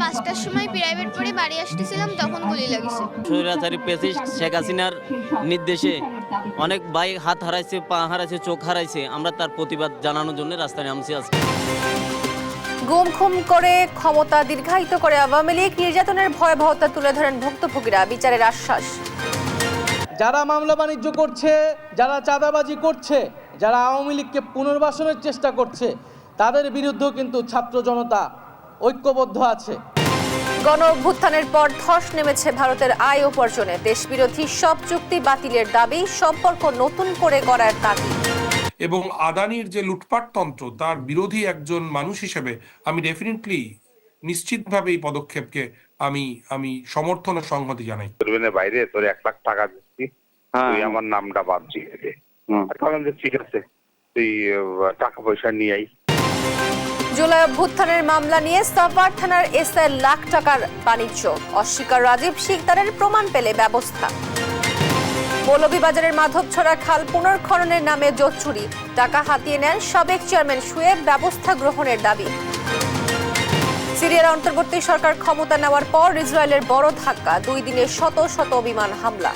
5টার সময় প্রাইভেট পড়ে বাড়ি আসতেছিলাম, তখন গুলি লাগিয়েছে। স্বৈরাচারী প্রেসিডেন্ট শেখ হাসিনার নির্দেশে অনেক ভাই হাত হারাইছে, পা হারাইছে, চোখ হারাইছে। আমরা তার প্রতিবাদ জানানোর জন্য রাস্তায় নামছি আজকে। গুম খুম করে ক্ষমতা দীর্ঘায়িত করে আওয়ামী লীগ, নির্যাতনের ভয়াবহতা তুলে ধরেন ভুক্তভোগীরা, বিচারের আশ্বাস। যারা মামলা বাণিজ্য করছে, যারা চাঁদাবাজি করছে, যারা আওয়ামী লীগকে পুনর্বাসনের চেষ্টা করছে, তাদের বিরুদ্ধেও কিন্তু ছাত্র জনতা ঐক্যবদ্ধ আছে। গণ অভ্যুত্থানের পর ধস নেমেছে ভারতের আয় উপার্জনে, দেশবিরোধী সব চুক্তি বাতিলের দাবি, সম্পর্ক নতুন করে গড়ার দাবি। এবং আদানির যে লুটপাট তন্ত্র, তার বিরোধী একজন মানুষ হিসেবে আমি ডেফিনেটলি নিশ্চিতভাবে এই পদক্ষেপকে আমি সমর্থন ও সংহতি জানাই। বাইরে তোর 1 লাখ টাকা দিচ্ছি, তুই আমার নামটা বাদ দিয়ে দে। ঠিক আছে, তুই টাকা পয়সা নিয়ে আই। জুলাই অভ্যুত্থানের মামলা নিয়ে সাভার থানার এসআই লাখ টাকার বাণিজ্য, অস্বীকার রাজীব শিকদারের, প্রমাণ পেলে ব্যবস্থা। মৌলভীবাজারের মাধবছড়া খাল পুনর্খননের নামে জোট চুরি, টাকা হাতিয়ে নেন সাবেক চেয়ারম্যান শুয়েব, ব্যবস্থা গ্রহণের দাবি। সিরিয়ার অন্তর্বর্তী সরকার ক্ষমতা নেওয়ার পর ইসরায়েলের বড় ধাক্কা, 2 দিনে শত শত বিমান হামলা।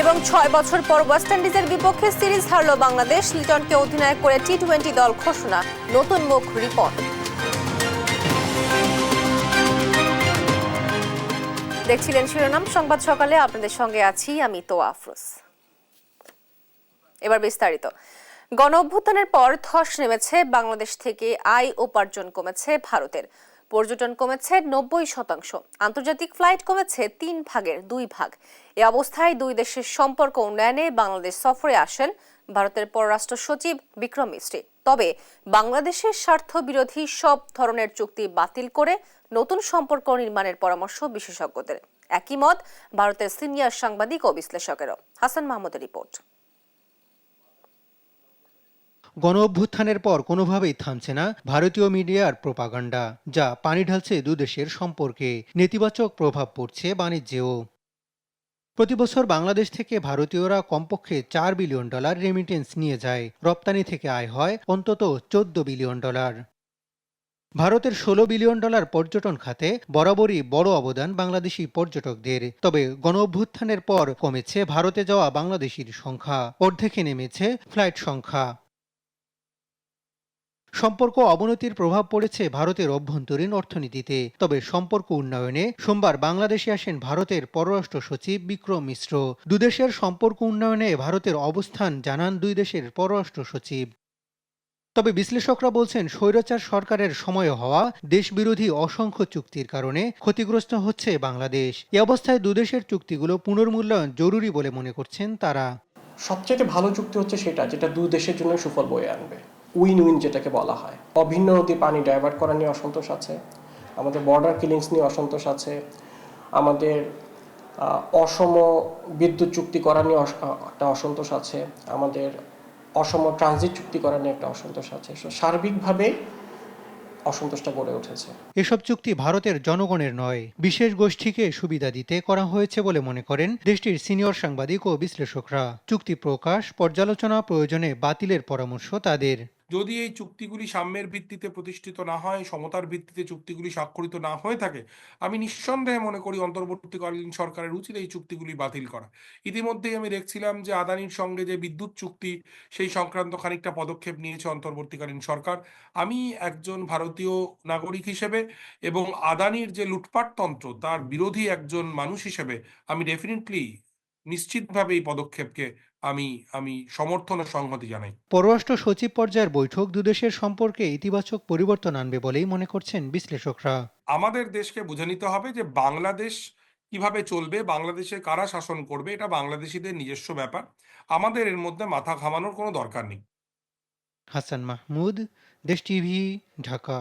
এবং 6 বছর পর ওয়েস্ট ইন্ডিজের বিপক্ষে সিরিজ হারল বাংলাদেশ, লিটনকে অধিনায়ক করে টি-20 দল ঘোষণা, নতুন মুখ রিপন। দেখছিলেন শিরোনাম সংবাদ সকালে, আপনাদের সঙ্গে আছি আমি তোয়া আফরোজ। এবার বিস্তারিত। গণ অভ্যুত্থানের পর ধস নেমেছে বাংলাদেশ থেকে, আয় উপার্জন কমেছে ভারতের, পর্যটন কমেছে 90%, আন্তর্জাতিক ফ্লাইট কমেছে 3 ভাগের 2 ভাগ। এ অবস্থায় দুই দেশের সম্পর্ক উন্নয়নে বাংলাদেশ সফরে আসেন ভারতের পররাষ্ট্র সচিব বিক্রম মিস্ত্রি। তবে বাংলাদেশের স্বার্থ বিরোধী সব ধরনের চুক্তি বাতিল করে নতুন সম্পর্ক নির্মাণের পরামর্শ বিশেষজ্ঞদের। একই মত ভারতের সিনিয়র সাংবাদিক ও বিশ্লেষকেরও। হাসান মাহমুদের রিপোর্ট। গণ অভ্যুত্থানের পর কোনোভাবেই থামছে না ভারতীয় মিডিয়ার প্রোপাগান্ডা, যা পানি ঢালছে দুদেশের সম্পর্কে, নেতিবাচক প্রভাব পড়ছে বাণিজ্যেও। প্রতিবছর বাংলাদেশ থেকে ভারতীয়রা কমপক্ষে $4 বিলিয়ন রেমিটেন্স নিয়ে যায়, রপ্তানি থেকে আয় হয় অন্তত $14 বিলিয়ন। ভারতের $16 বিলিয়ন পর্যটন খাতে বরাবরই বড় অবদান বাংলাদেশি পর্যটকদের। তবে গণ অভ্যুত্থানের পর কমেছে ভারতে যাওয়া বাংলাদেশির সংখ্যা, অর্ধেকে নেমেছে ফ্লাইট সংখ্যা। সম্পর্ক অবনতির প্রভাব পড়েছে ভারতের অভ্যন্তরীণ অর্থনীতিতে। তবে সম্পর্ক উন্নয়নে সোমবার বাংলাদেশে আসেন ভারতের পররাষ্ট্র সচিব বিক্রম মিশ্র। দুদেশের সম্পর্ক উন্নয়নে ভারতের অবস্থান জানান দুই দেশের পররাষ্ট্র সচিব। তবে বিশ্লেষকরা বলছেন, স্বৈরাচার সরকারের সময়ে হওয়া দেশবিরোধী অসংখ্য চুক্তির কারণে ক্ষতিগ্রস্ত হচ্ছে বাংলাদেশ। এ অবস্থায় দুদেশের চুক্তিগুলো পুনর্মূল্যায়ন জরুরি বলে মনে করছেন তারা। সবচেয়ে ভালো চুক্তি হচ্ছে সেটা যেটা দুই দেশের জন্য সুফল বয়ে আনবে, উইন উইন যেটাকে বলা হয়। অভিন্ন নদী পানি ডাইভার্ট করা নিয়ে অসন্তোষ আছে, আমাদের বর্ডার কিলিংস নিয়ে অসন্তোষ আছে, আমাদের অসম বিদ্যুৎ চুক্তি করা নিয়ে একটা অসন্তোষ আছে, আমাদের অসম ট্রানজিট চুক্তি করা নিয়ে একটা অসন্তোষ আছে। সার্বিকভাবে অসন্তোষটা গড়ে উঠেছে। এসব চুক্তি ভারতের জনগণের নয়, বিশেষ গোষ্ঠীকে সুবিধা দিতে করা হয়েছে বলে মনে করেন দেশটির সিনিয়র সাংবাদিক ও বিশ্লেষকরা। চুক্তি প্রকাশ, পর্যালোচনা, প্রয়োজনে বাতিলের পরামর্শ তাদের। যদি এই চুক্তিগুলি সাম্যের ভিত্তিতে প্রতিষ্ঠিত না হয়, সমতার ভিত্তিতে চুক্তিগুলি স্বাক্ষরিত না হয়ে থাকে, আমি নিঃসন্দেহে মনে করি অন্তর্বর্তীকালীন সরকারের উচিত এই চুক্তিগুলি বাতিল করা। ইতিমধ্যেই আমি দেখছিলাম যে আদানির সঙ্গে যে বিদ্যুৎ চুক্তি, সেই সংক্রান্ত খানিকটা পদক্ষেপ নিয়েছে অন্তর্বর্তীকালীন সরকার। আমি একজন ভারতীয় নাগরিক হিসেবে এবং আদানির যে লুটপাট তন্ত্র, তার বিরোধী একজন মানুষ হিসেবে আমি ডেফিনেটলি নিশ্চিতভাবে এই পদক্ষেপকে আমি সমর্থন ও সংহতি জানাই। পররাষ্ট্র সচিব পর্যায়ের বৈঠক দুদেশের সম্পর্কে ইতিবাচক পরিবর্তন আনবে বলেই মনে করছেন বিশ্লেষকরা। আমাদের দেশকে বুঝে নিতে হবে যে বাংলাদেশ কিভাবে চলবে, বাংলাদেশে কারা শাসন করবে, এটা বাংলাদেশিদের নিজস্ব ব্যাপার। আমাদের এর মধ্যে মাথা ঘামানোর কোনো দরকার নেই। হাসান মাহমুদ, দেশ টিভি, ঢাকা।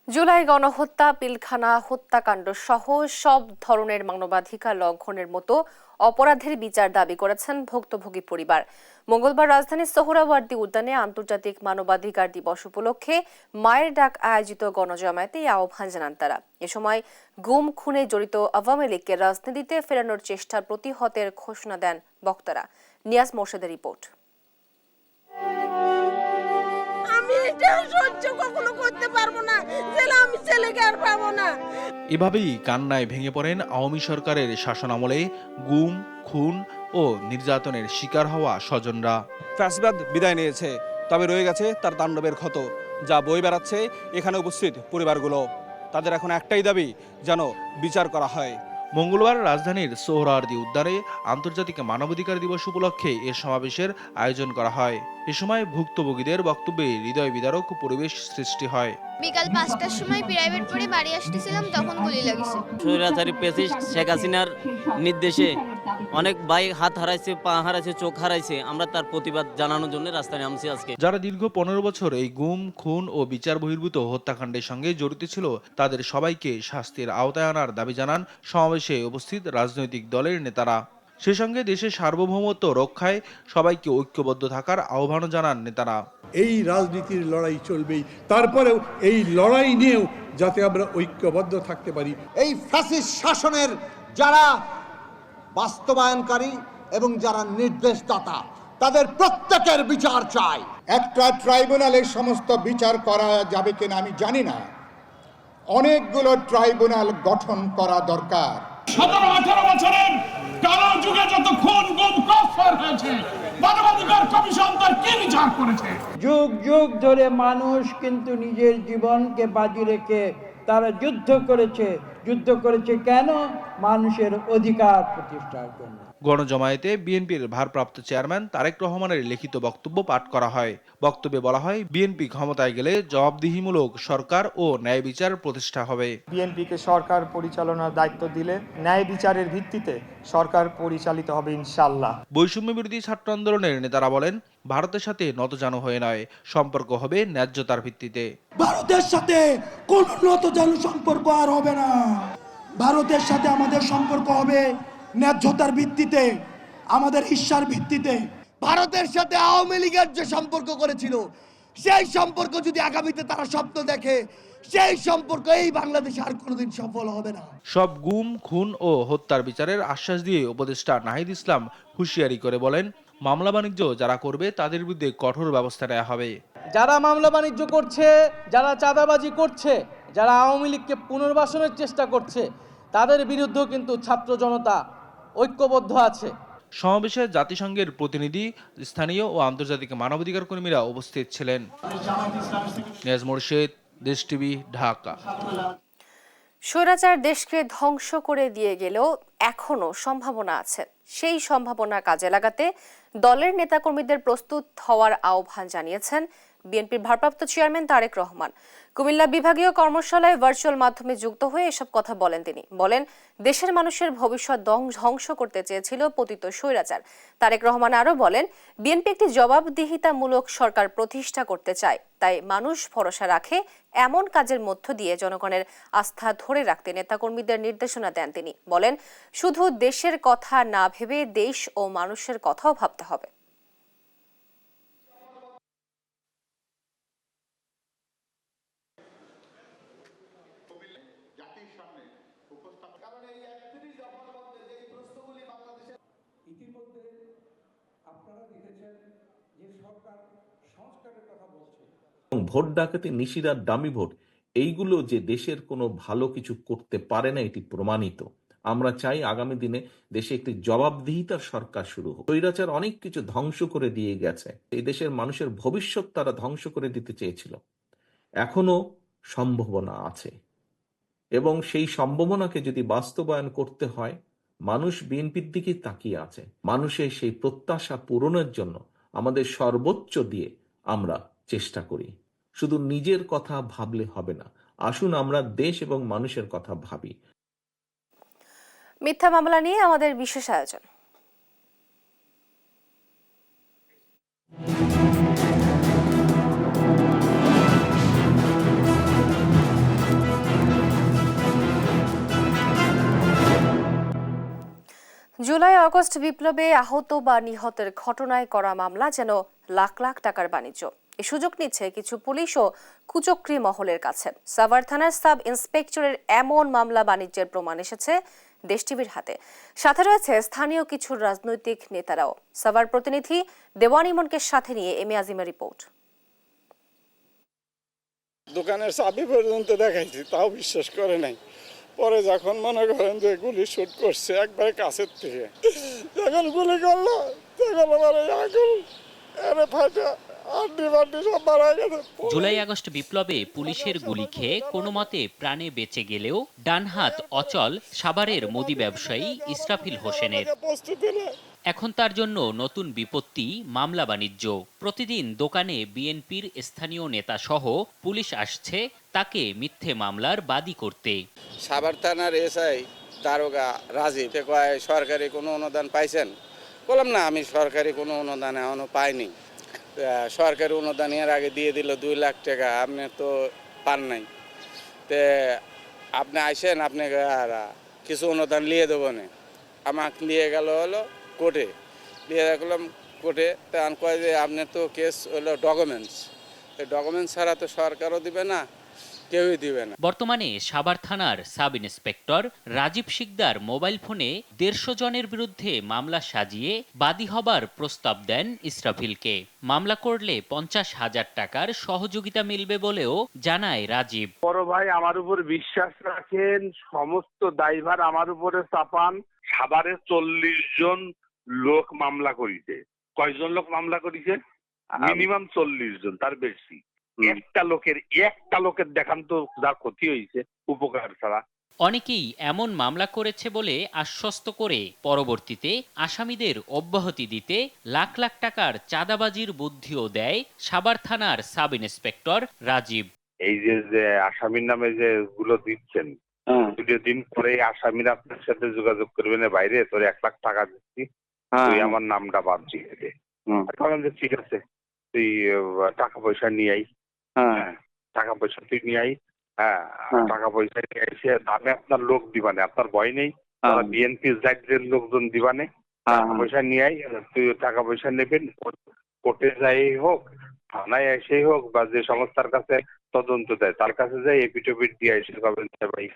জুলাই গণহত্যা, পিলখানা হত্যাকাণ্ড সহ সব ধরনের মানবাধিকার লঙ্ঘনের মতো অপরাধের বিচার দাবি করেছেন ভুক্তভোগী পরিবার। মঙ্গলবার রাজধানীর সোহরাওয়ার্দী উদ্যানে আন্তর্জাতিক মানবাধিকার দিবস উপলক্ষে মায়ের ডাক আয়োজিত গণজমায়েতে এই আহ্বান জানান তারা। এ সময় গুম খুনে জড়িত আওয়ামী লীগকে রাজনীতিতে ফেরানোর চেষ্টার প্রতিহতের ঘোষণা দেন বক্তারা। নিয়াজ মোর্শেদের রিপোর্ট। আমি এটা সহ্য কিচ্ছু কখনো করতে পারবো না, ছেলে আমি ছেলেকে আর পাবো না। এভাবেই কান্নায় ভেঙে পড়েন আওয়ামী সরকারের শাসনামলে গুম, খুন ও নির্যাতনের শিকার হওয়া স্বজনরা। ফ্যাসিবাদ বিদায় নিয়েছে, তবে রয়ে গেছে তার তাণ্ডবের ক্ষত, যা বয়ে বেড়াচ্ছে এখানে উপস্থিত পরিবারগুলো। তাদের এখন একটাই দাবি, যেন বিচার করা হয়। মঙ্গলবার রাজধানীর সোহরাওয়ার্দী উদ্যানে আন্তর্জাতিক মানবাধিকার দিবস উপলক্ষে এ সমাবেশের আয়োজন করা হয়। এ সময় ভুক্তভোগীদের বক্তব্যে হৃদয় বিদারক পরিবেশ সৃষ্টি হয়। বিকাল 5টার সময় প্রাইভেট পড়ে বাড়ি আসতেছিলাম, তখন গুলি লাগিছে। স্বৈরাচারী প্যাসিস্ট শেখ হাসিনার নির্দেশে অনেক ভাই হাত হারাইছে, পা হারাইছে, চোখ হারাইছে। আমরা তার প্রতিবাদ জানানোর জন্য রাস্তায় নামছি আজকে। যারা দীর্ঘ 15 বছর এই গুম, খুন ও বিচার বহির্ভূত হত্যাকাণ্ডের সঙ্গে জড়িত ছিল, তাদের সবাইকে শাস্তির আওতায় আনার দাবি জানান সমাবেশে উপস্থিত রাজনৈতিক দলের নেতারা। সে সঙ্গে দেশের সার্বভৌমত্ব রক্ষায় সবাইকে ঐক্যবদ্ধ থাকার আহ্বানও জানান নেতারা। এই রাজনীতির লড়াই চলবেই, তারপরেও এই লড়াই নিয়েও যাতে আমরা ঐক্যবদ্ধ থাকতে পারি। এই ফ্যাসিস্ট শাসনের যারা বাস্তবায়নকারী এবং যারা নির্দেশদাতা, তাদের প্রত্যেকের বিচার চাই। একটা ট্রাইব্যুনালে সমস্ত বিচার করা যাবে কিনা আমি জানি না, অনেকগুলো ট্রাইব্যুনাল গঠন করা দরকার। 17-18 বছরের কালো যুগে যত খুন গুম কফর হয়েছে, মানবাধিকার কমিশন তার কি বিচার করেছে? যুগ যুগ ধরে মানুষ কিন্তু নিজের জীবনকে বাজি রেখে তারা যুদ্ধ করেছে কেন? মানুষের অধিকার প্রতিষ্ঠার জন্য। গণজমায়েতে বিএনপির ভারপ্রাপ্ত চেয়ারম্যান তারেক রহমানের লিখিত বক্তব্য পাঠ করা হয়। বক্তব্যে বলা হয়, বিএনপি ক্ষমতায় গেলে জবাবদিহিমূলক সরকার ও ন্যায় বিচার প্রতিষ্ঠা হবে। বিএনপিকে সরকার পরিচালনার দায়িত্ব দিলে ন্যায় বিচারের ভিত্তিতে সরকার পরিচালিত হবে ইনশাআল্লাহ। বৈষম্য বিরোধী ছাত্র আন্দোলনের নেতারা বলেন, ভারতের সাথে নতজানু হয়ে নয়, সম্পর্ক হবে ন্যায্যতার ভিত্তিতে। ভারতের সাথে কোন নতজানু সম্পর্ক আর হবে না। ভারতের সাথে আমাদের সম্পর্ক হবে ন্যায্যতার ভিত্তিতে, আমাদের ঈর্ষার ভিত্তিতে। ভারতের সাথে আওয়ামী লীগের যে সম্পর্ক করেছিল, সেই সম্পর্ক যদি আগামীতে তারা স্বপ্ন দেখে, সেই সম্পর্ক এই বাংলাদেশে আর কোনোদিন সফল হবে না। সব গুম, খুন ও হত্যার বিচারের আশ্বাস দিয়ে উপদেষ্টা নাহিদ ইসলাম হুঁশিয়ারি করে বলেন, মামলা বাণিজ্য যারা করবে তাদের বিরুদ্ধে কঠোর ব্যবস্থা নেওয়া হবে। যারা মামলা বাণিজ্য করছে, যারা চাঁদাবাজি করছে, যারা আওয়ামী লীগকে পুনর্বাসনের চেষ্টা করছে, তাদের বিরুদ্ধেও কিন্তু ছাত্র জনতা ঐক্যবদ্ধ আছে। সমাবেশে জাতিসংঘের প্রতিনিধি, স্থানীয় ও আন্তর্জাতিক মানবাধিকার কর্মীরা উপস্থিত ছিলেন। নিয়াজ মোরশেদ, দেশ টিভি, ঢাকা। স্বৈরাচার দেশকে ধ্বংস করে দিয়ে গেলেও এখনো সম্ভাবনা আছে। সেই সম্ভাবনা কাজে লাগাতে দলের নেতাকর্মীদের প্রস্তুত হওয়ার আহ্বান জানিয়েছেন বিএনপির ভারপ্রাপ্ত চেয়ারম্যান তারেক রহমান। কুমিল্লা বিভাগীয় কর্মশালায় ভার্চুয়াল মাধ্যমে যুক্ত হয়ে এসব কথা বলেন তিনি। বলেন, দেশের মানুষের ভবিষ্যৎ ধ্বংস করতে চেয়েছিল পতিত স্বৈরাচার। তারেক রহমান আরও বলেন, বিএনপি একটি জবাবদিহিতামূলক সরকার প্রতিষ্ঠা করতে চায়, তাই মানুষ ভরসা রাখে এমন কাজের মধ্য দিয়ে জনগণের আস্থা ধরে রাখতে নেতাকর্মীদের নির্দেশনা দেন তিনি। বলেন, শুধু দেশের কথা না ভেবে দেশ ও মানুষের কথাও ভাবতে হবে। ভোট ডাকাতি, নিশিরাত, ডামি ভোট, এইগুলো যে দেশের কোনো ভালো কিছু করতে পারে না, এটি প্রমাণিত। আমরা চাই আগামী দিনে দেশে একটি জবাবদিহিতার সরকার শুরু হোক। স্বৈরাচার অনেক কিছু ধ্বংস করে দিয়ে গেছে, এই দেশের মানুষের ভবিষ্যৎ তারা ধ্বংস করে দিতে চেয়েছিল। এখনো সম্ভাবনা আছে এবং সেই সম্ভাবনাকে যদি বাস্তবায়ন করতে হয়, মানুষ বিএনপির দিকে তাকিয়ে আছে। মানুষের সেই প্রত্যাশা পূরণের জন্য আমাদের সর্বোচ্চ দিয়ে আমরা চেষ্টা করি। শুধু নিজের কথা ভাবলে হবে না, আসুন আমরা দেশ এবং মানুষের কথা ভাবি। মিথ্যা মামলা নিয়ে আমাদের বিশেষ আয়োজন। জুলাই আগস্ট বিপ্লবে আহত বা নিহতের ঘটনায় করা মামলা যেন লাখ লাখ টাকার বাণিজ্য। এই সুযোগ নিচ্ছে কিছু পুলিশ ও কুচক্রী মহলের কাছে। সাভার থানার সাব ইন্সপেক্টরের এমন মামলা বাণিজ্যের প্রমাণ এসেছে দেশ টিভির হাতে। সাথে রয়েছে স্থানীয় কিছু রাজনৈতিক নেতারাও। সাভার প্রতিনিধি দেওয়ান ইমনকে সাথে নিয়ে এম এ আজিমের রিপোর্ট। দোকানের চাবি পর্যন্ত দেখাইছি, তাও বিশ্বাস করে নাই। পরে যখন মনে করেন যে গুলি শুট করছে একবারে কাছের থেকে, যখন গুলি করলো তখন আমার আগুন এরে ফাটা আড্ডি বাড্ডি সব মারা গেছে। জুলাই আগস্ট বিপ্লবে পুলিশের গুলি খেয়ে কোনো মতে প্রাণে বেঁচে গেলেও ডান হাত অচল সাভারের মুদি ব্যবসায়ী ইসরাফিল হোসেনের। এখন তার জন্য নতুন বিপত্তি মামলা বাণিজ্য। প্রতিদিন দোকানে বিএনপির স্থানীয় নেতা সহ পুলিশ আসছে তাকে মিথ্যে মামলার বাদী করতে। সাভার থানার এসআই দারোগা রাজীব কয় সরকারি কোনো অনুদান পাইছেন? বললাম না, আমি সরকারি কোনো অনুদান এখনো পাইনি। সরকারি অনুদান এর আগে দিয়ে দিল 2 লাখ টাকা, আপনি তো পান নাই। তে আপনি আইসেন, আপনি কিছু অনুদান নিয়ে দেবো না। আমাকে নিয়ে গেল হলো কোর্টে, নিয়ে দেখলাম কোর্টে। তখন কয় যে আপনার তো কেস হলো ডকুমেন্টস, ডকুমেন্টস ছাড়া তো সরকারও দিবে না, কেউই দিবে না। বর্তমানে সাভার থানার sub inspector Rajib Shikder mobile ফোনে 150 জনের বিরুদ্ধে মামলা সাজিয়ে বাদী হবার প্রস্তাব দেন ইসরাফিলকে। মামলা করলে 50,000 টাকার সহযোগিতা মিলবে বলেও জানায় রাজীব। বড় ভাই আমার উপর বিশ্বাস রাখেন, সমস্ত দায়ভার আমার উপরে চাপান। সাভারে 40 জন লোক মামলা করিছে। কয়জন লোক মামলা করিছে? মিনিমাম 40 জন, তার বেশি। একটা লোকের দেখান তো যা ক্ষতি হয়েছে, উপকার ছাড়া। অনেকেই এমন মামলা করেছে বলে আশ্বস্ত করে পরবর্তীতে আসামিদের অব্যাহতি দিতে লাখ লাখ টাকার চাঁদাবাজির বুদ্ধিও দেয় সাভার থানার সাব ইন্সপেক্টর রাজীব। এই যে আসামির নামে যে গুলো দিচ্ছেন, 2 দিন পরে আসামিরা আপনার সাথে যোগাযোগ করবেন, বাইরে তোর 1 লাখ টাকা দিচ্ছি, তুই আমার নামটা বাদ দিয়ে দে। যে ঠিক আছে, তুই টাকা পয়সা নিয়ে আই, টাকা পয়সা তুই নিয়ে আই। টাকা পয়সা নিয়ে এসে দামে আপনার লোক দিবানে, আপনার ভয় নেই। বিএনপি জাতীয় লোকজন দিবানে, টাকা পয়সা নিয়ে আই। তুই টাকা পয়সা নেবেন, কোর্টে যাই হোক, থানায় এসেই হোক, বা যে সংস্থার কাছে তদন্ত দেয় তার কাছে যাই এপিটোপিট দিয়ে এসে পাবেন ভাই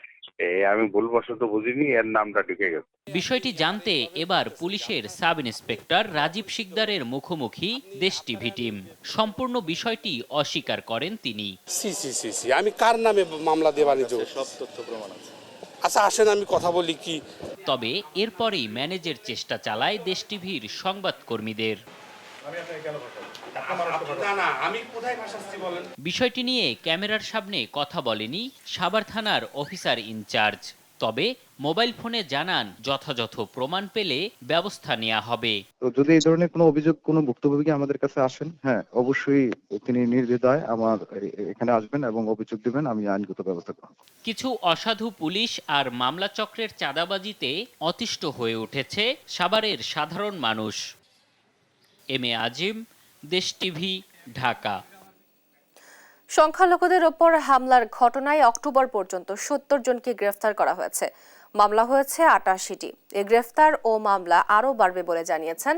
আমি ভুলবশত বুঝিনি, এর নামটা ঢুকে গেছে। বিষয়টি জানতে এবার পুলিশের সাব ইন্সপেক্টর রাজীব শিকদারের মুখোমুখি দেশ টিভি টিম। সম্পূর্ণ বিষয়টি অস্বীকার করেন তিনি। আমি কার নামে মামলা দেওয়া নিজ সব তথ্য প্রমাণ আছে। আচ্ছা আসেন আমি কথা বলি কি। তবে এরপরেই ম্যানেজের চেষ্টা চালায় দেশ টিভির সংবাদকর্মীদের। বিষয়টি নিয়ে ক্যামেরার সামনে কথা বলেনি সাভার থানার অফিসার ইনচার্জ। তবে মোবাইল ফোনে জানান যথাযথ প্রমাণ পেলে ব্যবস্থা নেওয়া হবে। তো যদি এই ধরনের কোনো অভিযোগ কোনো ভুক্তভোগী আমাদের কাছে আসেন, হ্যাঁ অবশ্যই তিনি নির্দ্বিধায় আমার এখানে আসবেন এবং অভিযোগ দিবেন, আমি আইনগত ব্যবস্থা করব। কিছু অসাধু পুলিশ আর মামলা চক্রের চাঁদাবাজিতে অতিষ্ঠ হয়ে উঠেছে সাভারের সাধারণ মানুষ। এম এ আজিম, দেশ টিভি, ঢাকা। সংখ্যালঘুদের ওপর হামলার ঘটনায় অক্টোবর পর্যন্ত 70 জনকে গ্রেফতার করা হয়েছে। মামলা হয়েছে 88টি। এই গ্রেফতার ও মামলা আরও বাড়বে বলে জানিয়েছেন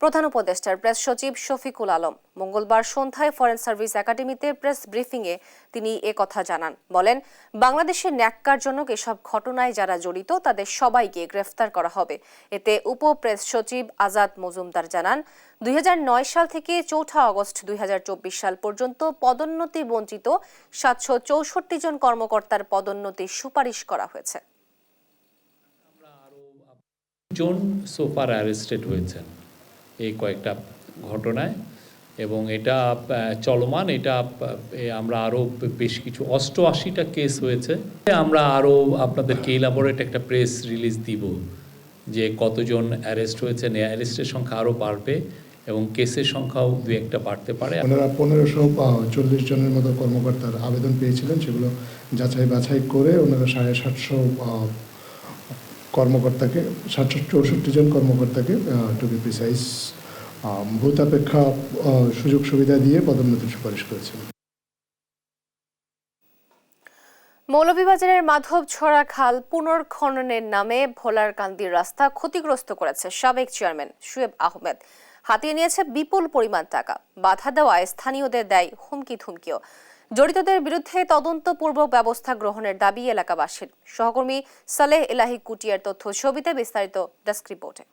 প্রধান উপদেষ্টার প্রেস সচিব শফিকুল আলম। মঙ্গলবার সন্ধ্যায় ফরেন সার্ভিস একাডেমিতে প্রেস ব্রিফিংয়ে তিনি কথা জানান। বলেন, বাংলাদেশের ন্যাক্কারজনক এসব ঘটনায় যারা জড়িত তাদের সবাইকে গ্রেফতার করা হবে। এতে উপ প্রেস সচিব আজাদ মজুমদার জানান, 2009 সাল থেকে 4 আগস্ট 2024 সাল পর্যন্ত পদোন্নতি বঞ্চিত 764 জন কর্মকর্তার পদোন্নতির সুপারিশ করা হয়েছে। জন সোফার অ্যারেস্টেড হয়েছেন এই কয়েকটা ঘটনায়, এবং এটা চলমান। এটা আমরা আরও বেশ কিছু 88টা কেস হয়েছে। আমরা আরও আপনাদেরকে ইলাবোরেট একটা প্রেস রিলিজ দিব যে কতজন অ্যারেস্ট হয়েছেন। অ্যারেস্টের সংখ্যা আরও বাড়বে এবং কেসের সংখ্যাও 2-1টা বাড়তে পারে। ওনারা 1540 জনের মতো কর্মকর্তার আবেদন পেয়েছিলেন, সেগুলো যাচাই বাছাই করে ওনারা 750 কর্মকর্তাকে 764 জন কর্মকর্তাকে টু বি প্রিসাইজ ভূতাপেক্ষা সুযোগ সুবিধা দিয়ে পদোন্নতির সুপারিশ করেছেন। মৌলভীবাজারের মাধবছড়া খাল পুনর্খননের নামে ভোলারকান্দির রাস্তা ক্ষতিগ্রস্ত করেছে সাবেক চেয়ারম্যান শুয়েব আহমেদ। হাতিয়ে নিয়েছে বিপুল পরিমাণ টাকা। বাধা দেওয়ায় স্থানীয়দের দেয় হুমকি ধুমকিও। জড়িতদের বিরুদ্ধে তদন্তপূর্বক ব্যবস্থা গ্রহণের দাবি এলাকাবাসীর। সহকর্মী সালেহ এলাহি কুটিয়ার তথ্য ছবিতে বিস্তারিত ডেস্ক রিপোর্টে।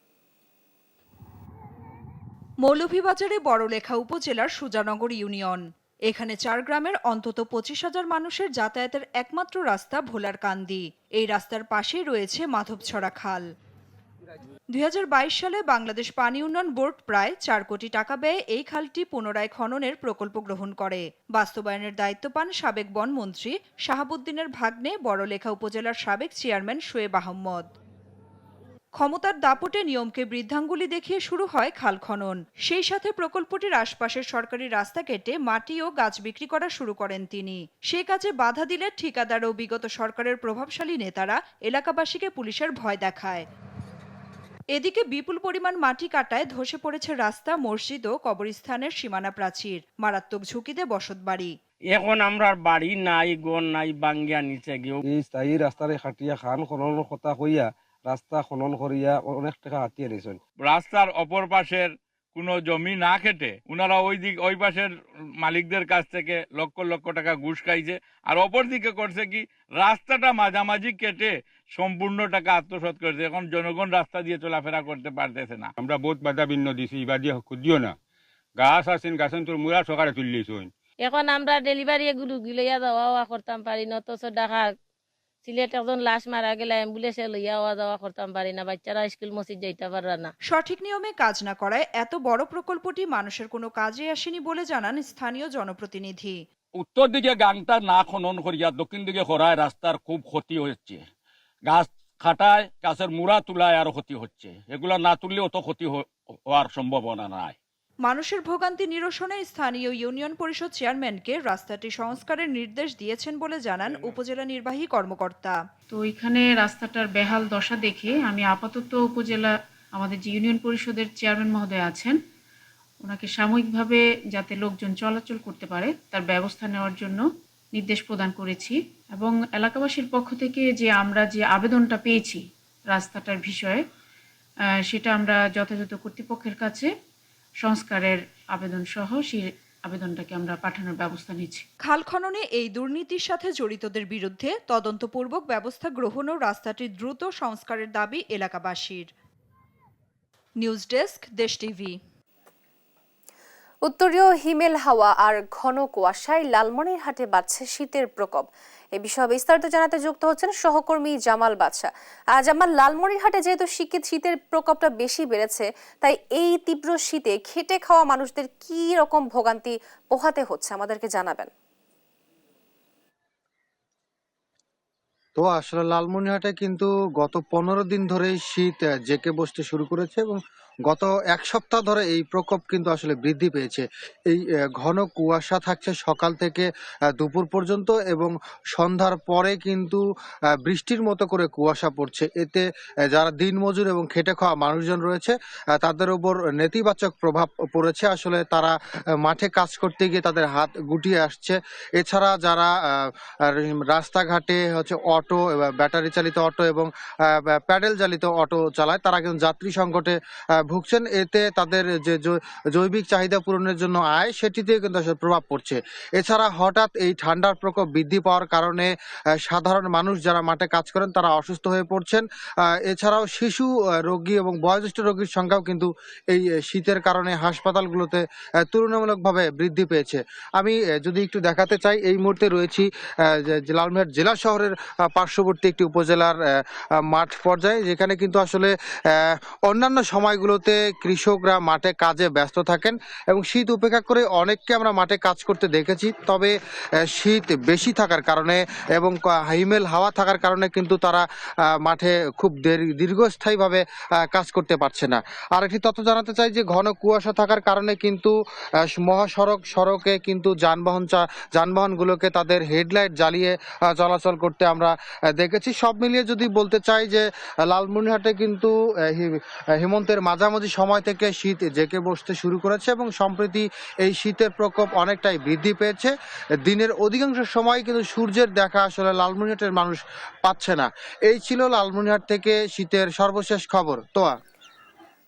মৌলভীবাজারে বড়লেখা উপজেলার সুজানগর ইউনিয়ন। এখানে ৪ গ্রামের অন্তত ২৫,০০০ মানুষের যাতায়াতের একমাত্র রাস্তা ভোলারকান্দি। এই রাস্তার পাশেই রয়েছে মাধবছড়া খাল। ২০২২ সালে বাংলাদেশ পানি উন্নয়ন বোর্ড প্রায় ৪ কোটি টাকা ব্যয়ে এই খালটি পুনরায় খননের প্রকল্প গ্রহণ করে। বাস্তবায়নের দায়িত্ব পান সাবেক বনমন্ত্রী শাহাবুদ্দিনের ভাগ্নে বড়লেখা উপজেলার সাবেক চেয়ারম্যান শোয়েব আহমদ। ক্ষমতার দাপটে নিয়মকে বৃদ্ধাঙ্গুলি দেখিয়ে শুরু হয় খাল খনন। সেই সাথে প্রকল্পটির আশপাশের সরকারি রাস্তা কেটে মাটি ও গাছ বিক্রি করা শুরু করেন তিনি। সে কাজে বাধা দিলে ঠিকাদার ও বিগত সরকারের প্রভাবশালী নেতারা এলাকাবাসীকে পুলিশের ভয় দেখায়। এদিকে বিপুল পরিমাণ মাটি কাটায় ধসে পড়েছে রাস্তা, মসজিদ ও কবরস্থানের সীমানা প্রাচীর। মারাত্মক ঝুঁকিতে বসতবাড়ি। এখন আমরা বাড়ি নাই, গন নাই, বাঙ্গিয়া নিচে গিয়েও এই স্থায়ী রাস্তারে খাটিয়া খান খননের কথা কইয়া রাস্তা খনন করিয়া অনেক টাকা হাতিয়ে নিয়েছেন। রাস্তার অপর পাশের কোনো জমি না কেটে ওনারা ওই পাশের মালিকদের কাছ থেকে লক্ষ লক্ষ টাকা ঘুষ খাইছে, আর অপর দিকে করছে কি রাস্তাটা মাঝামাঝি কেটে সম্পূর্ণ টাকা আত্মসাৎ করেছে। এখন জনগণ রাস্তা দিয়ে চলাফেরা করতে পারতেছে না। আমরা বহুত বাধা বিন্ন দিছি, এবার দিয়ে খুঁজিও না। গাছ আছেন গাছেন তোর মুরা সকালে তুললিছুন। এখন আমরা ডেলিভারি এগুলো গিলাইয়া যাওয়া করতাম পারি না, অথচ ঢাকা সিলেট একজন লাশ মারা গেলে অ্যাম্বুলেন্সে লইয়া যাওয়া করতাম পারি না, বাচ্চারা স্কুল মসজিদ যাইতে পারে না। সঠিক নিয়মে কাজ না করায় এত বড় প্রকল্পটি মানুষের কোনো কাজে আসেনি বলে জানান স্থানীয় জনপ্রতিনিধি। উত্তর দিকে গাংটা না খনন করিয়া দক্ষিণ দিকে খরায় রাস্তার খুব ক্ষতি হচ্ছে। গাছ কাটায়, গাছের মুড়া তুলায় আরো ক্ষতি হচ্ছে। এগুলো না তুললে অত ক্ষতি হওয়ার সম্ভাবনা নাই। মানুষের ভোগান্তি নিরসনে স্থানীয় ইউনিয়ন পরিষদ চেয়ারম্যানকে রাস্তাটি সংস্কারের নির্দেশ দিয়েছেন বলে জানান উপজেলা নির্বাহী কর্মকর্তা। তো এখানে রাস্তাটার বেহাল দশা দেখে আমি আপাতত উপজেলা আমাদের যে ইউনিয়ন পরিষদের চেয়ারম্যান মহোদয় আছেন ওনাকে সাময়িকভাবে যাতে লোকজন চলাচল করতে পারে তার ব্যবস্থা নেওয়ার জন্য নির্দেশ প্রদান করেছি, এবং এলাকাবাসীর পক্ষ থেকে যে আমরা যে আবেদনটা পেয়েছি রাস্তাটার বিষয়ে সেটা আমরা যথাযথ কর্তৃপক্ষের কাছে সংস্কারের আবেদন সহ সেই আবেদনটাকে আমরা পাঠানোর ব্যবস্থা নিচ্ছি। খাল খননে এই দুর্নীতির সাথে জড়িতদের বিরুদ্ধে তদন্তপূর্বক ব্যবস্থা গ্রহণ ও রাস্তাটির দ্রুত সংস্কারের দাবি এলাকাবাসীর। নিউজ ডেস্ক, দেশ টিভি। উত্তরীয় হিমেল হাওয়া আর ঘন কুয়াশায় লালমনিরহাটে বাড়ছে শীতের প্রকোপ। এই বিষয়ে বিস্তারিত জানাতে যুক্ত হচ্ছেন সহকর্মী জামাল বাদশা। জামাল, লালমনিরহাটে যেহেতু শীতের প্রকোপটা বেশি বেড়েছে, তাই এই তীব্র শীতে খেটে খাওয়া মানুষদের কি রকম ভোগান্তি পোহাতে হচ্ছে আমাদেরকে জানাবেন। তো আসলে লালমনিরহাটে কিন্তু গত 15 দিন ধরেই শীত জেঁকে বসতে শুরু করেছে এবং গত এক সপ্তাহ ধরে এই প্রকোপ কিন্তু আসলে বৃদ্ধি পেয়েছে। এই ঘন কুয়াশা থাকছে সকাল থেকে দুপুর পর্যন্ত এবং সন্ধ্যার পরে কিন্তু বৃষ্টির মতো করে কুয়াশা পড়ছে। এতে যারা দিনমজুর এবং খেটে খাওয়া মানুষজন রয়েছে তাদের উপর নেতিবাচক প্রভাব পড়েছে। আসলে তারা মাঠে কাজ করতে গিয়ে তাদের হাত গুটিয়ে আসছে। এছাড়া যারা রাস্তাঘাটে অটো, ব্যাটারি চালিত অটো এবং প্যাডেল চালিত অটো চালায় তারা কিন্তু যাত্রী সংকটে ভুগছেন। এতে তাদের যে জৈবিক চাহিদা পূরণের জন্য আয় সেটিতে কিন্তু আসলে প্রভাব পড়ছে। এছাড়া হঠাৎ এই ঠান্ডার প্রকোপ বৃদ্ধি পাওয়ার কারণে সাধারণ মানুষ যারা মাঠে কাজ করেন তারা অসুস্থ হয়ে পড়ছেন। এছাড়াও শিশু রোগী এবং বয়োজ্যেষ্ঠ রোগীর সংখ্যাও কিন্তু এই শীতের কারণে হাসপাতালগুলোতে তুলনামূলকভাবে বৃদ্ধি পেয়েছে। আমি যদি একটু দেখাতে চাই, এই মুহূর্তে রয়েছি লালমনিরহাট জেলা শহরের পার্শ্ববর্তী একটি উপজেলার মাঠ পর্যায়ে, যেখানে কিন্তু আসলে অন্যান্য সময়গুলোতে কৃষকরা মাঠে কাজে ব্যস্ত থাকেন এবং শীত উপেক্ষা করে অনেককে আমরা মাঠে কাজ করতে দেখেছি। তবে শীত বেশি থাকার কারণে এবং হিমেল হাওয়া থাকার কারণে কিন্তু তারা মাঠে খুব দীর্ঘস্থায়ীভাবে কাজ করতে পারছে না। আর একটি তথ্য জানাতে চাই যে ঘন কুয়াশা থাকার কারণে কিন্তু সড়কে কিন্তু যানবাহনগুলোকে তাদের হেডলাইট জ্বালিয়ে চলাচল করতে আমরা দেখেছি। সব মিলিয়ে যদি বলতে চাই যে লালমনিরহাটে কিন্তু হেমন্তের মাঝামাঝি সময় থেকে শীত জেঁকে বসতে শুরু করেছে এবং সম্প্রতি এই শীতের প্রকোপ অনেকটাই বৃদ্ধি পেয়েছে। দিনের অধিকাংশ সময় কিন্তু সূর্যের দেখা আসলে লালমনিরহাটের মানুষ পাচ্ছে না। এই ছিল লালমনিরহাট থেকে শীতের সর্বশেষ খবর। তোয়া।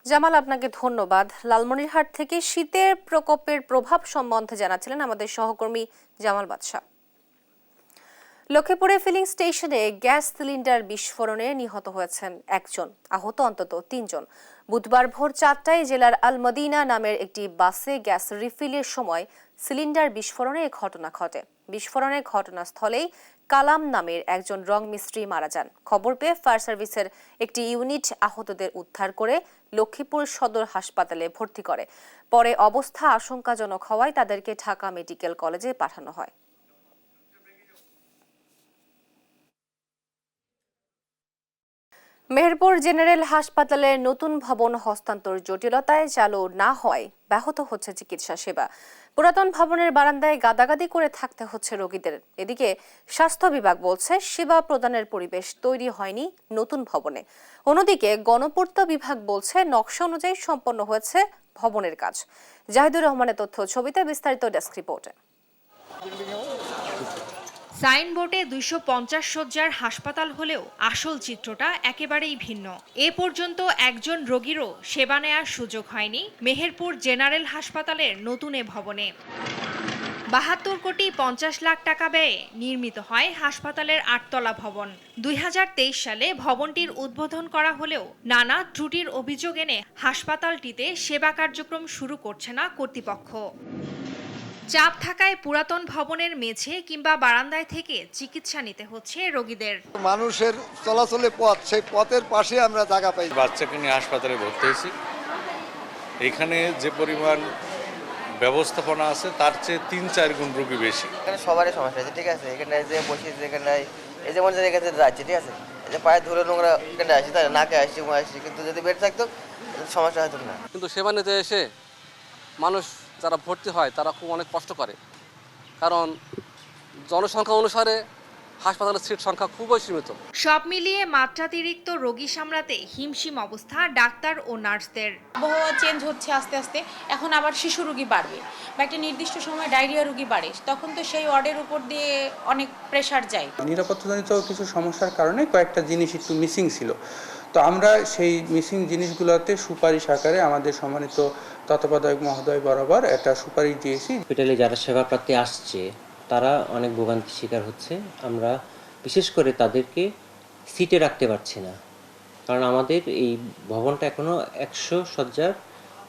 জামাল, আপনাকে ধন্যবাদ। লালমনিরহাট থেকে শীতের প্রকোপের প্রভাব সম্বন্ধে জানাচ্ছিলেন আমাদের সহকর্মী জামাল বাদশা। লক্ষ্মীপুরে ফিলিং স্টেশনে গ্যাস সিলিন্ডার বিস্ফোরণে নিহত হয়েছেন একজন, আহত অন্তত 3 জন। বুধবার ভোর 4টায় জেলার আল মদিনা নামের একটি বাসে গ্যাস রিফিলের সময় সিলিন্ডার বিস্ফোরণে এই ঘটনা ঘটে। বিস্ফোরণের ঘটনাস্থলেই কালাম নামের একজন রং মিস্ত্রি মারা যান। খবর পেয়ে ফায়ার সার্ভিসের একটি ইউনিট আহতদের উদ্ধার করে লক্ষ্মীপুর সদর হাসপাতালে ভর্তি করে। পরে অবস্থা আশঙ্কাজনক হওয়ায় তাদেরকে ঢাকা মেডিকেল কলেজে পাঠানো হয়। মেহেরপুর জেনারেল হাসপাতালের নতুন ভবন হস্তান্তর জটিলতায় চালু না হওয়ায় ব্যাহত হচ্ছে চিকিৎসা সেবা। পুরাতন ভবনের বারান্দায় গাদাগাদি করে থাকতে হচ্ছে রোগীদের। এদিকে স্বাস্থ্য বিভাগ বলছে সেবা প্রদানের পরিবেশ তৈরি হয়নি নতুন ভবনে। অন্যদিকে গণপূর্ত বিভাগ বলছে নকশা অনুযায়ী সম্পন্ন হয়েছে ভবনের কাজ। জাহিদুর রহমানের তথ্য ছবিতে বিস্তারিত ডেস্ক রিপোর্টে। সাইনবোর্ডে 250 শয্যার হাসপাতাল হলেও আসল চিত্রটা একেবারেই ভিন্ন। এ পর্যন্ত একজন রোগীরও সেবা নেয়ার সুযোগ হয়নি মেহেরপুর জেনারেল হাসপাতালের নতুন এ ভবনে। 72 কোটি 50 লাখ টাকা ব্যয়ে নির্মিত হয় হাসপাতালের 8তলা ভবন। 2023 সালে ভবনটির উদ্বোধন করা হলেও নানা ত্রুটির অভিযোগ এনে হাসপাতালটিতে সেবা কার্যক্রম শুরু করছে না কর্তৃপক্ষ। চাপ থাকায় পুরাতন ভবনের মেঝে কিংবা বারান্দায় থেকে চিকিৎসা নিতে হচ্ছে রোগীদের। মানুষের চলাচলের পথ, সেই পথের পাশে আমরা জায়গা পাই। বাচ্চাকে নিয়ে হাসপাতালে ভর্তি হয়েছি। এখানে যে পরিমাণ ব্যবস্থাপনা আছে তার চেয়ে 3-4 গুণ রোগী বেশি। এখানে সবারই সমস্যা আছে, ঠিক আছে। এখানে যে বসি, এখানে এই যেমন এখানে যাচ্ছে, ঠিক আছে, এই যে পায়ে ধুলো নোংরা এখানে আসি, তাই নাকে আসছি, আসছি, কিন্তু যদি বেড থাকতো সমস্যা হতো না। কিন্তু সেবা নিতে এসে মানুষ যারা ভর্তি হয় তারা খুব অনেক কষ্ট করে, কারণ জনসংখ্যা অনুসারে হাসপাতালের সিট সংখ্যা খুবই সীমিত। সব মিলিয়ে মাত্রাতিরিক্ত রোগী সামলাতে হিমশিম অবস্থা ডাক্তার ও নার্সদের। আবহাওয়া চেঞ্জ হচ্ছে আস্তে আস্তে, এখন আবার শিশু রোগী বাড়বে বা একটা নির্দিষ্ট সময় ডায়রিয়া রোগী বাড়ে, তখন তো সেই ওয়ার্ডের উপর দিয়ে অনেক প্রেশার যায়। নিরাপত্তাজনিত কিছু সমস্যার কারণে কয়েকটা জিনিস একটু মিসিং ছিল, তো আমরা সেই মিসিং জিনিসগুলোতে সুপারিশ আকারে আমাদের সম্মানিত তত্ত্বাবধায়ক মহোদয় বরাবর একটা সুপারিশ দিয়েছি। হসপিটালে যারা সেবা প্রার্থী আসছে তারা অনেক ভোগান্তির শিকার হচ্ছে। আমরা বিশেষ করে তাদেরকে সিটে রাখতে পারছি না, কারণ আমাদের এই ভবনটা এখনো 100 শয্যার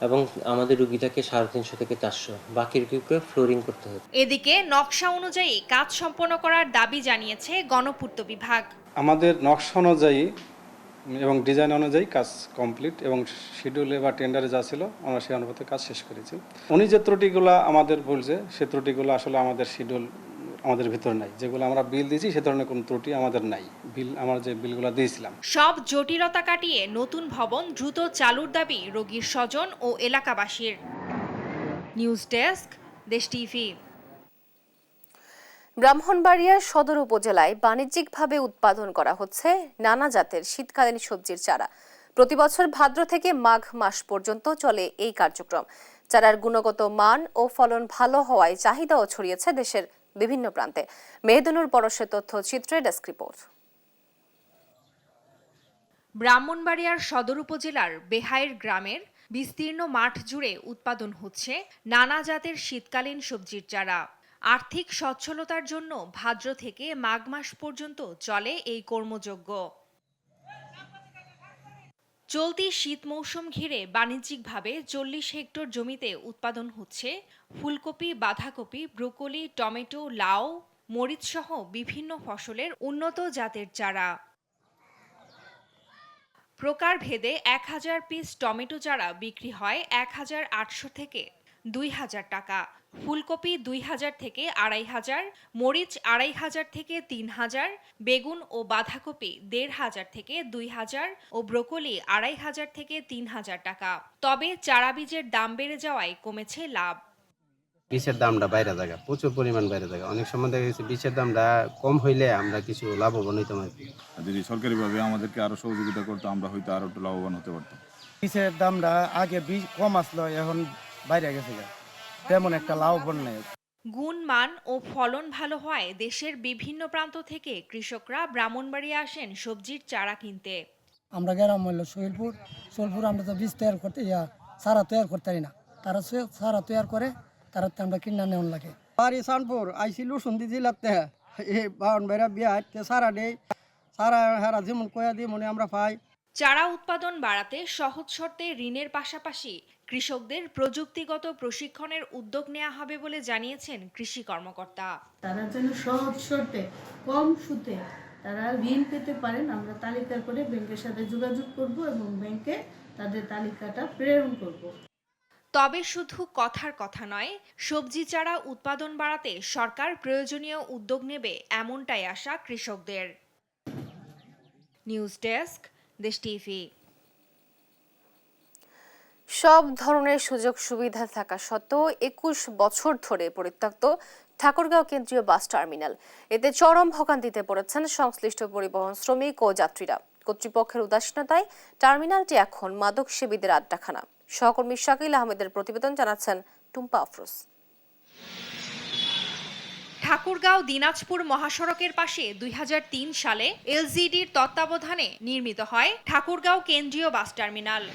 এবং আমাদের রোগী থাকে 350 থেকে 400, বাকি রোগীকে ফ্লোরিং করতে হবে। এদিকে নকশা অনুযায়ী কাজ সম্পন্ন করার দাবি জানিয়েছে গণপূর্ত বিভাগ। আমাদের নকশা অনুযায়ী এবং ডিজাইন অনুযায়ী কাজ কমপ্লিট, এবং শিডিউলে বা টেন্ডারে যা ছিল আমরা সেই অনুপাতে কাজ শেষ করেছি। উনি যে ত্রুটিগুলো আমাদের বলছে সে ত্রুটিগুলো আসলে আমাদের শিডিউল আমাদের ভিতর নাই। যেগুলো আমরা বিল দিয়েছি সে ধরনের কোনো ত্রুটি আমাদের নাই। বিল আমরা যে বিলগুলো দিয়েছিলাম। সব জটিলতা কাটিয়ে নতুন ভবন দ্রুত চালুর দাবি রোগীর স্বজন ও এলাকাবাসীর। নিউজ ডেস্ক, দেশ টিভি। ব্রাহ্মণবাড়িয়ার সদর উপজেলায় বাণিজ্যিকভাবে উৎপাদন করা হচ্ছে নানা জাতের শীতকালীন সবজির চারা। প্রতি বছর ভাদ্র থেকে মাঘ মাস পর্যন্ত চলে এই কার্যক্রম। চারার গুণগত মান ও ফলন ভালো হওয়ায় চাহিদাও ছড়িয়েছে দেশের বিভিন্ন প্রান্তে। মেহেদুনুর পরশের তথ্যচিত্রে ডেস্ক রিপোর্ট। ব্রাহ্মণবাড়িয়ার সদর উপজেলার বেহাইর গ্রামের বিস্তীর্ণ মাঠ জুড়ে উৎপাদন হচ্ছে নানা জাতের শীতকালীন সবজির চারা। আর্থিক সচ্ছলতার জন্য ভাদ্র থেকে মাঘ মাস পর্যন্ত চলে এই কর্মযজ্ঞ। চলতি শীত মৌসুম ঘিরে বাণিজ্যিকভাবে 40 হেক্টর জমিতে উৎপাদন হচ্ছে ফুলকপি, বাঁধাকপি, ব্রোকলি, টমেটো, লাউ, মরিচ সহ বিভিন্ন ফসলের উন্নত জাতের চারা। প্রকারভেদে 1000 পিস টমেটো চারা বিক্রি হয় 1800 থেকে 2000 টাকা, ফুলকপি 2000 থেকে 2500, মরিচ 2500 থেকে 3000, বেগুন ও বাঁধাকপি 1500 থেকে 2000 ও ব্রোকলি 2500 থেকে 3000 টাকা। তবে চারা বীজের দাম বেড়ে যাওয়ায় কমেছে লাভ। বীজের দামটা বাইরে জায়গা, প্রচুর পরিমাণ বাইরে জায়গা। অনেক সময় দেখা গেছে বীজের দামটা কম হইলে আমরা কিছু লাভবান হইতাম আর কি। যদি সরকারিভাবে আমাদেরকে আরো সহযোগিতা করতো আমরা হয়তো আরো একটু লাভবান হতে পারতাম। বীজের দামটা আগে কম আসলো, এখন বাইরে গেছে, তেমন একটা লাভবান নেই। গুণ, মান ও ফলন ভালো হওয়ায় দেশের বিভিন্ন প্রান্ত থেকে কৃষকরা ব্রাহ্মণবাড়িয়া আসেন সবজির চারা কিনতে। আমরা গ্রাম হইল সোহেলপুর, আমরা তো বীজ তৈরি করতে চারা তৈরি করতে পারি না, তারা চারা তৈরি করে, তারা আমরা কিনা নেওয়ান লাগে। বাড়ি সানপুর আইসি লুসুন্দি জেলাতে এই বাউন ভাইরা বিয়া হাইতে সারা দেই সারা হারা যেমন কয়া দিই মনে আমরা পাই। চারা উৎপাদন বাড়াতে সহজ শর্তে ঋণের পাশাপাশি কৃষকদের প্রযুক্তিগত প্রশিক্ষণের উদ্যোগ নেওয়া হবে বলে জানিয়েছেন কৃষি কর্মকর্তা। তারা যেন সহজ শর্তে কম সুদে তারা ঋণ পেতে পারেন, আমরা তালিকা করে ব্যাংকের সাথে যোগাযোগ করব এবং ব্যাংকে তাদের তালিকাটা প্রেরণ করব। তবে শুধু কথার কথা নয়, সবজি চারা উৎপাদন বাড়াতে সরকার প্রয়োজনীয় উদ্যোগ নেবে এমনটাই আশা কৃষকদের। নিউজ ডেস্ক, দেশ টিভি। সব ধরনের সুযোগ সুবিধা থাকা সত্ত্বেও 21 বছর ধরে পরিত্যক্ত ঠাকুরগাঁও কেন্দ্রীয় বাস টার্মিনাল, এতে চরম ভোগান্তিতে পড়েছেন সংশ্লিষ্ট পরিবহন শ্রমিক ও যাত্রীরা। কর্তৃপক্ষের উদাসীনতায় টার্মিনালটি এখন মাদক সেবীদের আড্ডাখানা। সহকর্মী শাকিল আহমেদের প্রতিবেদন, জানাচ্ছেন টুম্পা আফরোজ। ঠাকুরগাঁও দিনাজপুর মহাসড়কের পাশে 2003 সালে এলজিডির তত্ত্বাবধানে নির্মিত হয় ঠাকুরগাঁও কেন্দ্রীয় বাস টার্মিনাল।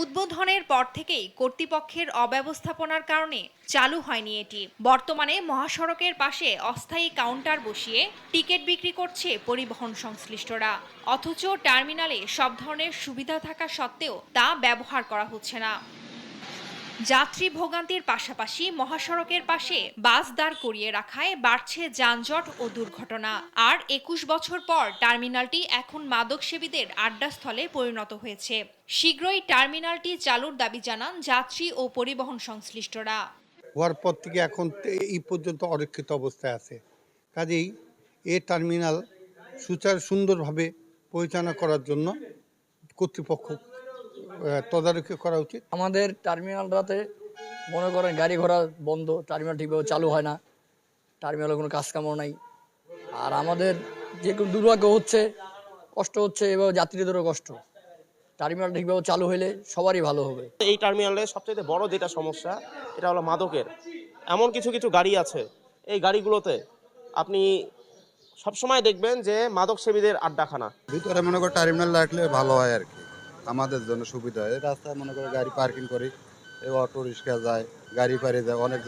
উদ্বোধনের পর থেকেই কর্তৃপক্ষের অব্যবস্থাপনার কারণে চালু হয়নি এটি। বর্তমানে মহাসড়কের পাশে অস্থায়ী কাউন্টার বসিয়ে টিকিট বিক্রি করছে পরিবহন সংশ্লিষ্টরা, অথচ টার্মিনালে সব ধরনের সুবিধা থাকা সত্ত্বেও তা ব্যবহার করা হচ্ছে না। যাত্রী ভোগান্তির পাশাপাশি মহাসড়কের পাশে বাস দাঁড় করিয়ে রাখায় বাড়ছে যানজট ও দুর্ঘটনা। আর 21 বছর পর টার্মিনালটি এখন মাদকসেবীদের আড্ডাস্থলে পরিণত হয়েছে। শীঘ্রই টার্মিনালটি চালুর দাবি জানান যাত্রী ও পরিবহন সংশ্লিষ্টরা। হওয়ার পর থেকে এখন এই পর্যন্ত অরক্ষিত অবস্থায় আছে, কাজেই এই টার্মিনাল সুন্দরভাবে পরিচালনা করার জন্য কর্তৃপক্ষ তদারকি করা উচিত। আমাদের টার্মিনালটাতে মনে করেন গাড়ি ঘোড়া বন্ধ, টার্মিনাল ঠিকভাবে চালু হয় না, টার্মিনালে কোনো কাজকামও নাই। আর আমাদের যে কোনো দুর্ভাগ্য হচ্ছে, কষ্ট হচ্ছে, এভাবে যাত্রীদেরও কষ্ট। টার্মিনাল ঠিকভাবে চালু হলে সবারই ভালো হবে। এই টার্মিনালে সবচেয়ে বড় যেটা সমস্যা, এটা হলো মাদকের। এমন কিছু কিছু গাড়ি আছে, এই গাড়িগুলোতে আপনি সবসময় দেখবেন যে মাদক সেবীদের আড্ডাখানা। ভিতরে মনে করে টার্মিনাল রাখলে ভালো হয় আর কি, আমাদের জন্য সুবিধা হয়। রাস্তায় মনে করে গাড়ি পার্কিং করি, এই অটো রিক্সা যায়, গাড়ি পাড়ে যায়, অনেক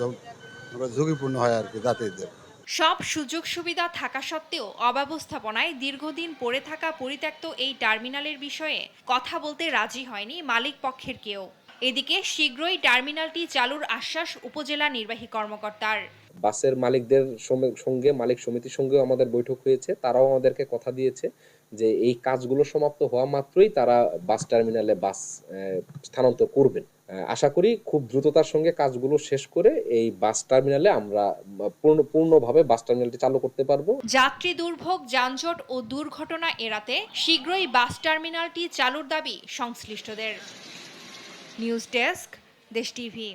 ঝুঁকিপূর্ণ হয় আর কি যাত্রীদের। সব সুযোগ সুবিধা থাকা সত্ত্বেও অব্যবস্থাপনায় দীর্ঘদিন পড়ে থাকা পরিত্যক্ত এই টার্মিনালের বিষয়ে কথা বলতে রাজি হয়নি মালিক পক্ষের কেউ। এদিকে শীঘ্রই টার্মিনালটি চালুর আশ্বাস উপজেলা নির্বাহী কর্মকর্তার। বাসের মালিকদের সঙ্গে মালিক সমিতির সঙ্গেও আমাদের বৈঠক হয়েছে, তারাও আমাদেরকে কথা দিয়েছে যে এই কাজগুলো সমাপ্ত হওয়া মাত্রই তারা বাস টার্মিনালে বাস স্থানান্তর করবেন। আশা করি খুব দ্রুততার সঙ্গে কাজগুলো শেষ করে এই বাস টার্মিনালে আমরা পূর্ণভাবে বাস টার্মিনালটি চালু করতে পারবো। যাত্রী দুর্ভোগ, যানজট ও দুর্ঘটনা এড়াতে শীঘ্রই বাস টার্মিনালটি চালুর দাবি সংশ্লিষ্টদের। নিউজ ডেস্ক, দেশ টিভি।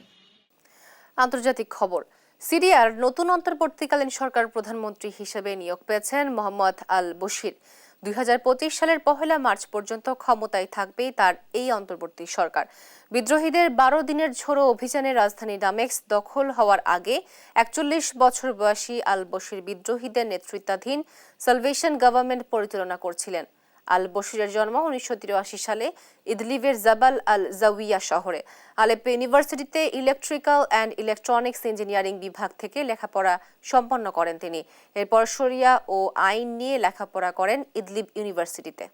আন্তর্জাতিক খবর, সিরিয়ার নতুন অন্তর্বর্তীকালীন সরকার প্রধানমন্ত্রী হিসেবে নিয়োগ পেয়েছেন মোহাম্মদ আল বশির। 2025 সালের 1 মার্চ পর্যন্ত ক্ষমতায় থাকবে তার এই অন্তর্বর্তী সরকার। বিদ্রোহীদের 12 দিনের ঝোড়ো অভিযানে রাজধানী দামেস্ক দখল হওয়ার আগে 41 বছর বয়সী আল বশির বিদ্রোহীদের নেতৃত্বাধীন সালভেশন গভর্নমেন্ট পরিচালনা করছিলেন। আল বশিরের জন্ম 1983 সালে ইদলিবের জাবাল আল জাউইয়া শহরে। আলেপ্পো ইউনিভার্সিটিতে ইলেকট্রিক্যাল অ্যান্ড ইলেকট্রনিক্স ইঞ্জিনিয়ারিং বিভাগ থেকে লেখাপড়া সম্পন্ন করেন তিনি। এরপর শরিয়া ও আইন নিয়ে লেখাপড়া করেন ইদলিব ইউনিভার্সিটিতে।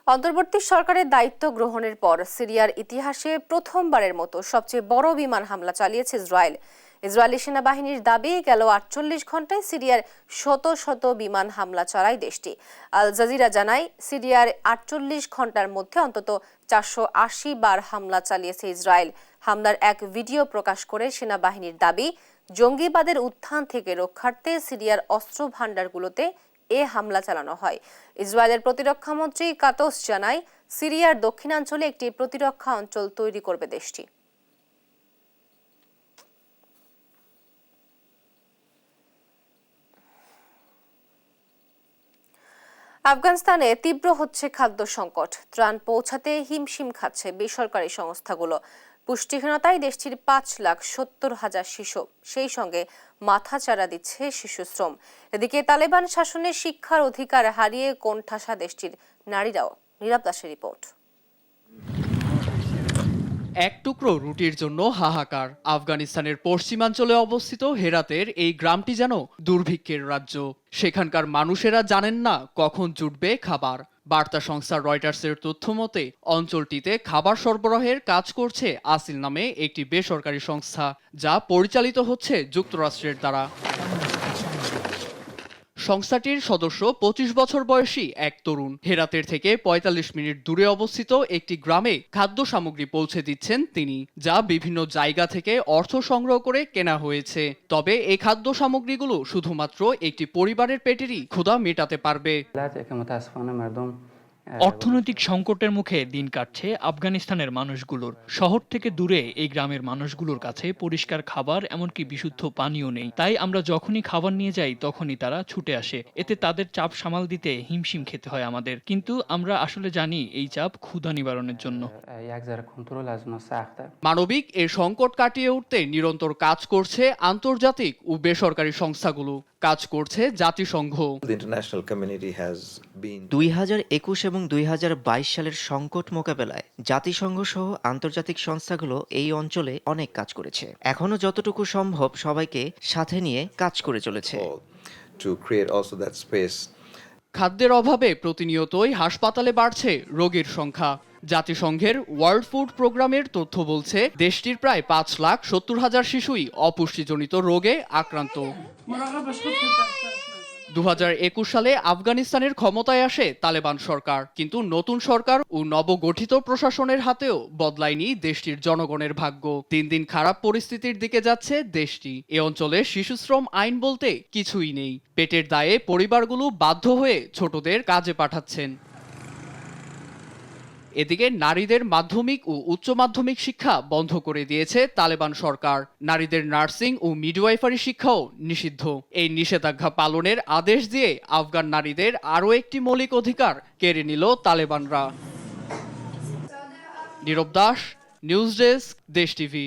অন্তর্বর্তী সরকারের দায়িত্ব গ্রহণের পর সিরিয়ার ইতিহাসে প্রথমবারের মতো সবচেয়ে বড় বিমান হামলা চালিয়েছে ইসরায়েল। ইসরায়েলি সেনাবাহিনীর দাবি, গেল 48 ঘন্টায় সিরিয়ার শত শত বিমান হামলা চালায় দেশটি। আল জাজিরা জানায়, সিরিয়ার 48 ঘন্টার মধ্যে অন্তত 480 বার হামলা চালিয়েছে ইসরায়েল। হামলার এক ভিডিও প্রকাশ করে সেনাবাহিনীর দাবি, জঙ্গিবাদের উত্থান থেকে রক্ষার্থে সিরিয়ার অস্ত্র ভাণ্ডারগুলোতে এ হামলা চালানো হয়। ইসরায়েলের প্রতিরক্ষামন্ত্রী কাতোস জানায়, সিরিয়ার দক্ষিণাঞ্চলে একটি প্রতিরক্ষা অঞ্চল তৈরি করবে দেশটি। আফগানিস্তানে তীব্র হচ্ছে খাদ্য সংকট। ত্রাণ পৌঁছাতে হিমশিম খাচ্ছে বেসরকারি সংস্থাগুলো। পুষ্টিহীনতায় দেশটির 5,70,000 শিশু, সেই সঙ্গে মাথাচাড়া দিচ্ছে শিশু শ্রম। এদিকে তালেবান শাসনে শিক্ষার অধিকার হারিয়ে কোণঠাসা দেশটির নারীরাও। নীরব দাসের রিপোর্ট। এক টুকরো রুটির জন্য হাহাকার। আফগানিস্তানের পশ্চিমাঞ্চলে অবস্থিত হেরাতের এই গ্রামটি যেন দুর্ভিক্ষের রাজ্য। সেখানকার মানুষেরা জানেন না কখন জুটবে খাবার। বার্তা সংস্থা রয়টার্সের তথ্য মতে অঞ্চলটিতে খাবার সরবরাহের কাজ করছে আসিল নামে একটি বেসরকারি সংস্থা, যা পরিচালিত হচ্ছে যুক্তরাষ্ট্রের দ্বারা। সংস্থাটির সদস্য 25 বছর বয়সী এক তরুণ হেরাতের থেকে 45 মিনিট দূরে অবস্থিত একটি গ্রামে খাদ্য সামগ্রী পৌঁছে দিচ্ছেন তিনি, যা বিভিন্ন জায়গা থেকে অর্থ সংগ্রহ করে কেনা হয়েছে। তবে এই খাদ্য সামগ্রীগুলো শুধুমাত্র একটি পরিবারের পেটেরই ক্ষুধা মেটাতে পারবে। অর্থনৈতিক সংকটের মুখে দিন কাটছে আফগানিস্তানের মানুষগুলোর। শহর থেকে দূরে এই গ্রামের মানুষগুলোর কাছে পরিষ্কার খাবার এমনকি বিশুদ্ধ পানিও নেই। তাই আমরা যখনই খাবার নিয়ে যাই তখনই তারা ছুটে আসে। এতে তাদের চাপ সামাল দিতে হিমশিম খেতে হয় আমাদের। কিন্তু আমরা আসলে জানি এই চাপ ক্ষুধা নিবারণের জন্য। মানবিক এর সংকট কাটিয়ে উঠতে নিরন্তর কাজ করছে আন্তর্জাতিক ও বেসরকারি সংস্থাগুলো, কাজ করছে জাতিসংঘ। 2021 এবং 2022 সালের সংকট মোকাবেলায় জাতিসংঘ সহ আন্তর্জাতিক সংস্থাগুলো এই অঞ্চলে অনেক কাজ করেছে। এখনো যতটুকু সম্ভব সবাইকে সাথে নিয়ে কাজ করে চলেছে। খাদ্যের অভাবে প্রতিনিয়তই হাসপাতালে বাড়ছে রোগীর সংখ্যা। জাতিসংঘের ওয়ার্ল্ড ফুড প্রোগ্রামের তথ্য বলছে দেশটির প্রায় 5,70,000 শিশুই অপুষ্টিজনিত রোগে আক্রান্ত। 2021 সালে আফগানিস্তানের ক্ষমতায় আসে তালেবান সরকার, কিন্তু নতুন সরকার ও নবগঠিত প্রশাসনের হাতেও বদলায়নি দেশটির জনগণের ভাগ্য। দিন দিন খারাপ পরিস্থিতির দিকে যাচ্ছে দেশটি। এ অঞ্চলে শিশুশ্রম আইন বলতে কিছুই নেই। পেটের দায়ে পরিবারগুলো বাধ্য হয়ে ছোটদের কাজে পাঠাচ্ছেন। এদিকে নারীদের মাধ্যমিক ও উচ্চ মাধ্যমিক শিক্ষা বন্ধ করে দিয়েছে তালেবান সরকার। নারীদের নার্সিং ও মিডওয়াইফারি শিক্ষাও নিষিদ্ধ। এই নিষেধাজ্ঞা পালনের আদেশ দিয়ে আফগান নারীদের আরও একটি মৌলিক অধিকার কেড়ে নিল তালেবানরা। নীরব দাস, নিউজ ডেস্ক, দেশ টিভি।